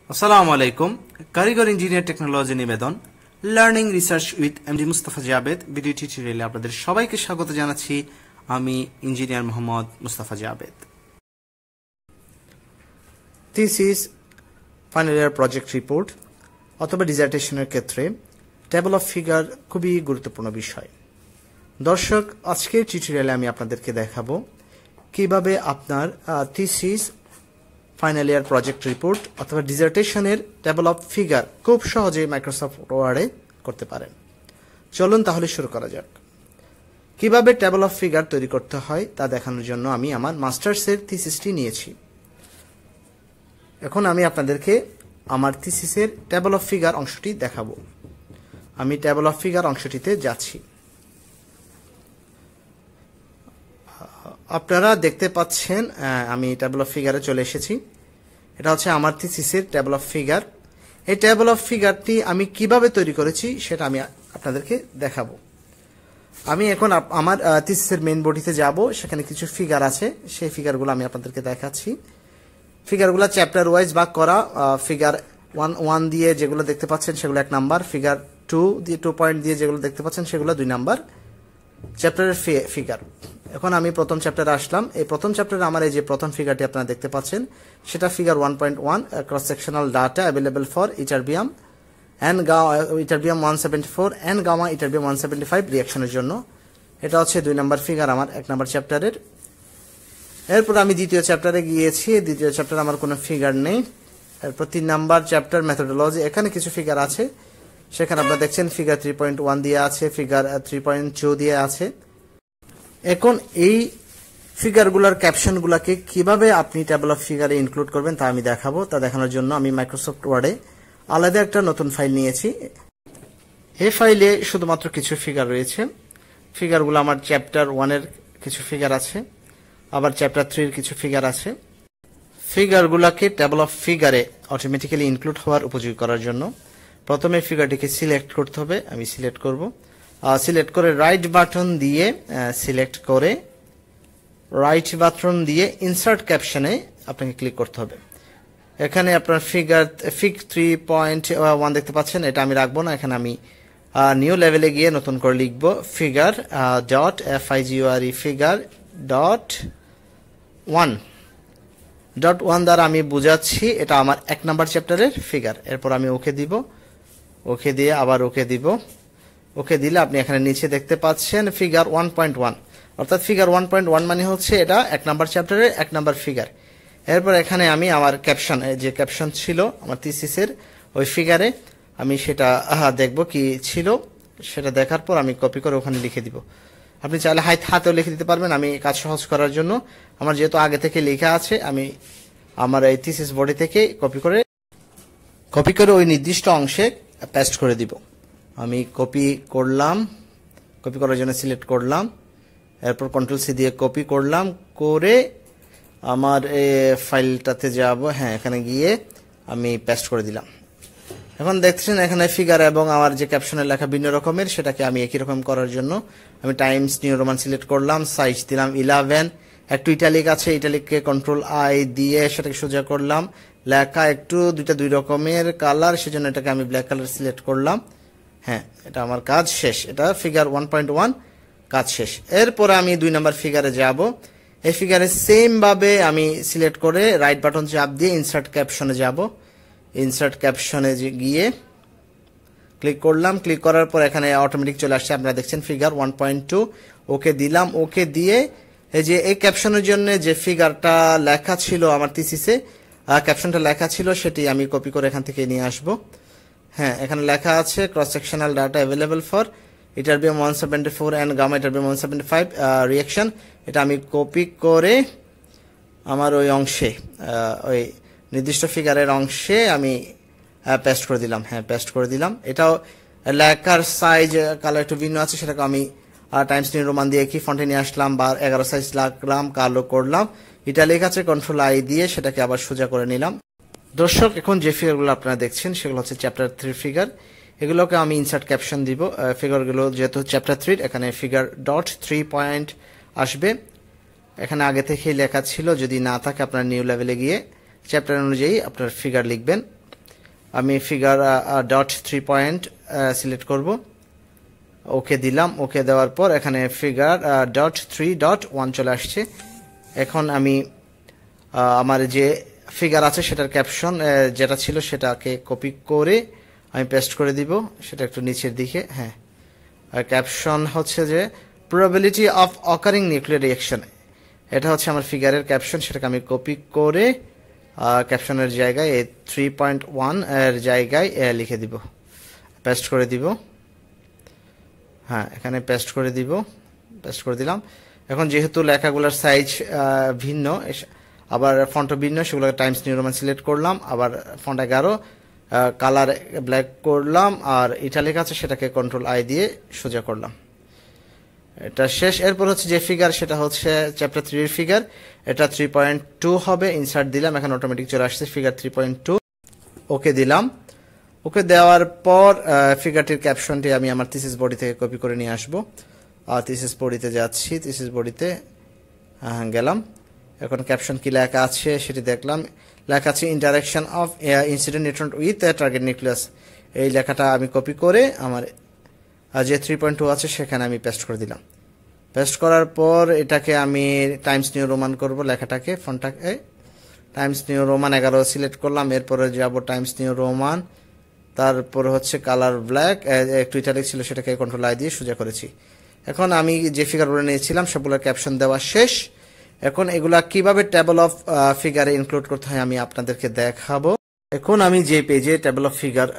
আসসালামু আলাইকুম। কারিগর ইঞ্জিনিয়ার টেকনোলজি নিবেদন learning research with MD Mustafa Javed video টিউটোরিয়ালে আপনাদের সবাইকে স্বাগত জানাচ্ছি। আমি engineer Mohammad Mustafa Javed. Thesis, final year project report অথবা ডিজার্টেশনের ক্ষেত্রে টেবল অফ ফিগার খুবই গুরুত্বপূর্ণ বিষয়। দর্শক, আজকের টিউটোরিয়ালে আমি আপনাদেরকে দেখাবো কিভাবে আপনার thesis, final year project report অথবা ডিজার্টেশনের টেবল অফ ফিগার খুব সহজে মাইক্রোসফট ওয়ার্ডে করতে পারেন। চলুন তাহলে শুরু করা যাক। কিভাবে টেবল অফ ফিগার তৈরি করতে হয় তা দেখানোর জন্য আমি আমার মাস্টার্সের থিসিসটি নিয়েছি। এখন আমি আপনাদেরকে আমার থিসিসের টেবল অফ ফিগার অংশটি দেখাবো। আমি টেবল অফ ফিগার অংশটিতে যাচ্ছি। আপনারা দেখতে পাচ্ছেন আমি টেবল অফ ফিগারে চলে এসেছি। এটা হচ্ছে আমার থিসিসের টেবল অফ ফিগার। এই টেবল অফ ফিগারটি আমি কিভাবে তৈরি করেছি সেটা আমি আপনাদেরকে দেখাবো। আমি এখন আমার থিসিসের মেইন বডিতে যাব। সেখানে কিছু ফিগার আছে, সেই ফিগারগুলো আমি আপনাদেরকে দেখাচ্ছি। ফিগারগুলো চ্যাপ্টার ওয়াইজ ভাগ করা। ফিগার 1 দিয়ে যেগুলো দেখতে পাচ্ছেন সেগুলো 1 নাম্বার, ফিগার 2 দিয়ে 2 পয়েন্ট দিয়ে যেগুলো দেখতে পাচ্ছেন সেগুলো 2 নাম্বার চ্যাপ্টারের ফিগার। এখন আমি প্রথম চ্যাপ্টারে আসলাম। এই প্রথম চ্যাপ্টারে আমার এই যে প্রথম ফিগারটি আপনারা দেখতে পাচ্ছেন সেটা figure 1.1, cross sectional data available for ytterbium and ytterbium 174 and gamma ytterbium 175 রিঅ্যাকশনের জন্য। এটা হচ্ছে 2 নাম্বার ফিগার আমার 1 নাম্বার চ্যাপ্টারের। এরপর আমি দ্বিতীয় চ্যাপ্টারে গিয়েছি। দ্বিতীয় চ্যাপ্টারে আমার কোনো ফিগার নেই। এরপর 3 নাম্বার চ্যাপ্টার মেথোডোলজি, এখানে কিছু ফিগার আছে। সেখানে আপনারা দেখছেন ফিগার 3.1 দিয়ে আছে, ফিগার 3.2 দিয়ে আছে। এখন এই ফিগারগুলোর ক্যাপশনগুলোকে কিভাবে আপনি টেবল অফ ফিগারে ইনক্লুড করবেন তা আমি দেখাবো। তা দেখানোর জন্য আমি মাইক্রোসফট ওয়ার্ডে আলাদা একটা নতুন ফাইল নিয়েছি। এই ফাইলে শুধুমাত্র কিছু ফিগার রয়েছে। ফিগারগুলো আমার চ্যাপ্টার 1-এর কিছু ফিগার আছে, আবার চ্যাপ্টার 3-এর কিছু ফিগার আছে। ফিগারগুলোকে টেবল অফ ফিগারে অটোমেটিক্যালি ইনক্লুড হওয়ার উপযোগী করার জন্য প্রথমে ফিগারটিকে সিলেক্ট করতে হবে। আমি সিলেক্ট করব। সিলেক্ট করে রাইট বাটন দিয়ে সিলেক্ট করে রাইট বাটন দিয়ে ইনসার্ট ক্যাপশনে আপনাকে ক্লিক করতে হবে। এখানে আপনার ফিগ 3.1 দেখতে পাচ্ছেন, এটা আমি রাখবো না। এখানে আমি নিউ লেভেলে গিয়ে নতুন করে লিখব figure dot FIGURE figure dot 1 দ্বারা আমি বুঝাচ্ছি এটা আমার 1 নাম্বার চ্যাপ্টারের ফিগার। এরপর আমি ওকে দিব। ওকে দিয়ে আবার ওকে দিব। ওকে দিলে আপনি এখানে নিচে দেখতে পাচ্ছেন ফিগার 1.1, অর্থাৎ ফিগার 1.1 মানে হচ্ছে এটা 1 নাম্বার চ্যাপ্টারের 1 নাম্বার ফিগার। এরপর এখানে আমি আমার ক্যাপশন, যে ক্যাপশন ছিল আমার থিসিসের ওই ফিগারে, আমি সেটা দেখব কি ছিল। সেটা দেখার পর আমি কপি করে ওখানে লিখে দিব। আপনি চাইলে হাতেও লিখে দিতে পারবেন। আমি কাজ সহজ করার জন্য আমার যেহেতু আগে থেকে লেখা আছে, আমি আমার এই থিসিস বডি থেকে কপি করে ওই নির্দিষ্ট অংশে পেস্ট করে দিব। আমি কপি করলাম, কপি করার জন্য সিলেক্ট করলাম, এরপর কন্ট্রোল-C দিয়ে কপি করলাম, করে আমার ফাইলটাতে যাব। হ্যাঁ, এখানে গিয়ে আমি পেস্ট করে দিলাম। এখন দেখছেন এখানে ফিগার এবং আমার যে ক্যাপশনে লেখা ভিন্ন রকমের, সেটাকে আমি একই রকম করার জন্য আমি টাইমস নিউ রোমান সিলেক্ট করলাম, সাইজ দিলাম 11, একটু ইটালিক আছে, ইটালিককে কন্ট্রোল-I দিয়ে সেটাকে সোজা করলাম। লেখা একটু দুই রকমের কালার, সেজন্য এটাকে আমি ব্ল্যাক কালার সিলেক্ট করলাম। হ্যাঁ, এটা আমার কাজ শেষ। এটা ফিগার 1.1 কাজ শেষ। এরপরে আমি 2 নাম্বার ফিগারে যাব। এই ফিগারে সেম ভাবে আমি সিলেক্ট করে রাইট বাটন চাপ দিয়ে ইনসার্ট ক্যাপশনে যাব। ইনসার্ট ক্যাপশনে গিয়ে ক্লিক করলাম। ক্লিক করার পর এখানে অটোমেটিক চলে আসছে, আপনারা দেখছেন ফিগার 1.2। ওকে দিলাম। ওকে দিয়ে এই যে এই ক্যাপশনের জন্য যে ফিগারটা লেখা ছিল আমার থিসিসে, ক্যাপশনটা লেখা ছিল, সেটি আমি কপি করে এখান থেকে নিয়ে আসব। হ্যাঁ, এখানে লেখা আছে cross sectional data available for ytterbium 174 and gamma ytterbium 175 reaction. এটা আমি কপি করে আমার ওই অংশে, ওই নির্দিষ্ট ফিগারের অংশে আমি পেস্ট করে দিলাম। হ্যাঁ, পেস্ট করে দিলাম। এটাও লেখার সাইজ কালার একটু ভিন্ন আছে, সেটাকে আমি টাইমস নিউ রোমান দিয়ে কি ফন্টে নিয়ে আসলাম, বা 11 সাইজ রাখলাম, কালো করলাম। ইটালিক আছে, কন্ট্রোল-I দিয়ে সেটাকে আবার সোজা করে নিলাম। দর্শক, এখন যে ফিগারগুলো আপনারা দেখছেন সেগুলো হচ্ছে চ্যাপ্টার 3 ফিগার। এগুলোকে আমি ইনসার্ট ক্যাপশন দিব। ফিগারগুলো যেহেতু চ্যাপ্টার 3, এখানে ফিগার ডট 3 পয়েন্ট আসবে। এখানে আগে থেকেই লেখা ছিল, যদি না থাকে আপনার নিউ লেভেলে গিয়ে চ্যাপ্টার অনুযায়ী আপনার ফিগার লিখবেন। আমি ফিগার ডট 3 পয়েন্ট সিলেক্ট করব, ওকে দিলাম। ওকে দেওয়ার পর এখানে ফিগার ডট 3.1 চলে আসছে। এখন আমি আমার যে ফিগার আছে সেটার ক্যাপশন যেটা ছিল সেটাকে কপি করে আমি পেস্ট করে দিব, সেটা একটু নিচের দিকে। হ্যাঁ, ক্যাপশন হচ্ছে যে probability of occurring nuclear reaction, এটা হচ্ছে আমার ফিগারের ক্যাপশন। সেটাকে আমি কপি করে ক্যাপশনের জায়গায় 3.1 এর জায়গায় লিখে দিব, পেস্ট করে দিব। হ্যাঁ, এখানে পেস্ট করে দিব, পেস্ট করে দিলাম। এখন যেহেতু লেখাগুলোর সাইজ ভিন্ন, আবার ফন্টও ভিন্ন, সেগুলো টাইমস নিউ রোমান সিলেক্ট করলাম। আবার ফন্ট 11 কালার ব্ল্যাক করলাম, আর ইটালিক আছে সেটাকে কন্ট্রোল আই দিয়ে সোজা করলাম। এটা শেষ। এরপর হচ্ছে যে ফিগার, সেটা হচ্ছে চ্যাপ্টার 3 এর ফিগার। এটা 3.2 হবে। ইনসার্ট দিলাম, এখন অটোমেটিক চলে আসছে ফিগার 3.2। ওকে দিলাম। ওকে দেওয়ার পর ফিগারটির ক্যাপশনটি আমি আমার থিসিস বডি থেকে কপি করে নিয়ে আসবো। আর থিসিস বডিতে যাচ্ছি, থিসিস বডিতে গেলাম। এখন ক্যাপশন কি লেখা আছে সেটি দেখলাম। লেখা আছে interaction of incident neutron with target nucleus. এই লেখাটা আমি কপি করে আমার যে 3.2 আছে সেখানে আমি পেস্ট করে দিলাম। পেস্ট করার পর এটাকে আমি টাইমস নিউ রোমান করব, লেখাটাকে ফন্টটাকে টাইমস নিউ রোমান 11 সিলেক্ট করলাম। এরপরে যাব টাইমস নিউ রোমান, তারপর হচ্ছে কালার ব্ল্যাক, একটু ইটালিক ছিল সেটাকে কন্ট্রোল আই দিয়ে সোজা করেছি। এখন আমি যে ফিগারগুলো নিয়েছিলাম সবগুলোর ক্যাপশন দেওয়া শেষ। এখন এগুলা কিভাবে টেবল অফ ফিগারে ইনক্লুড করতে হয় আমি আপনাদেরকে দেখাবো। এখন আমি যে পেজে টেবল অফ ফিগার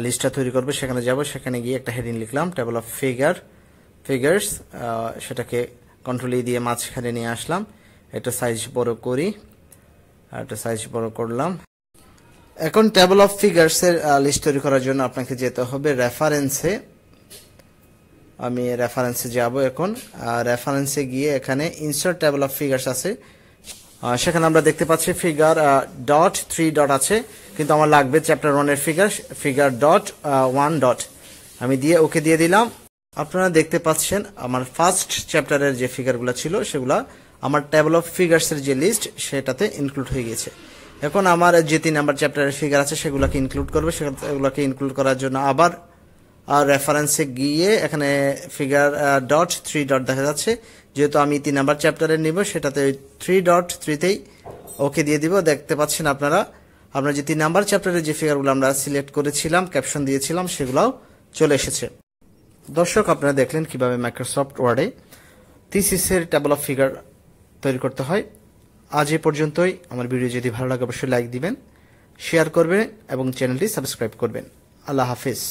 লিস্টটা তৈরি করবো সেখানে যাব। সেখানে গিয়ে একটা হেডিং লিখলাম টেবল অফ ফিগার্স, সেটাকে কন্ট্রোল ই দিয়ে মাঝখানে নিয়ে আসলাম। এটা সাইজ বড় করি, একটা সাইজ বড় করলাম। এখন টেবল অফ ফিগার্স এর লিস্ট তৈরি করার জন্য আপনাকে যেতে হবে রেফারেন্সে। আমি রেফারেন্সে যাব। এখন রেফারেন্সে গিয়ে এখানে ইনসার্ট টেবল অফ ফিগার্স আছে, সেখানে আমরা দেখতে পাচ্ছি ফিগার ডট 3 ডট আছে, কিন্তু আমার লাগবে চ্যাপ্টার 1 এর ফিগার ডট 1 ডট। আমি দিয়ে ওকে দিয়ে দিলাম। আপনারা দেখতে পাচ্ছেন আমার ফার্স্ট চ্যাপ্টারের যে ফিগারগুলো ছিল সেগুলা আমার টেবল অফ ফিগার্স এর যে লিস্ট সেটাতে ইনক্লুড হয়ে গেছে। এখন আমার যে 3 নাম্বার চ্যাপ্টারের ফিগার আছে সেগুলোকে ইনক্লুড করবে। সেগুলোকে ইনক্লুড করার জন্য আবার রেফারেন্সে গিয়ে এখানে ফিগার ডট 3 ডট দেখা যাচ্ছে, যেহেতু আমি 3 নাম্বার চ্যাপ্টারে নিব সেটাতে 3.3তেই ওকে দিয়ে দিব। দেখতে পাচ্ছেন আপনারা যে 3 নাম্বার চ্যাপ্টারের যে ফিগারগুলো আমরা সিলেক্ট করেছিলাম, ক্যাপশন দিয়েছিলাম, সেগুলোও চলে এসেছে। দর্শক, আপনারা দেখলেন কিভাবে মাইক্রোসফট ওয়ার্ডে থিসিসের টেবল অফ ফিগার তৈরি করতে হয়। আজ এ পর্যন্তই। আমার ভিডিও যদি ভালো লাগে অবশ্যই লাইক দিবেন, শেয়ার করবেন এবং চ্যানেলটি সাবস্ক্রাইব করবেন। আল্লাহ হাফিজ।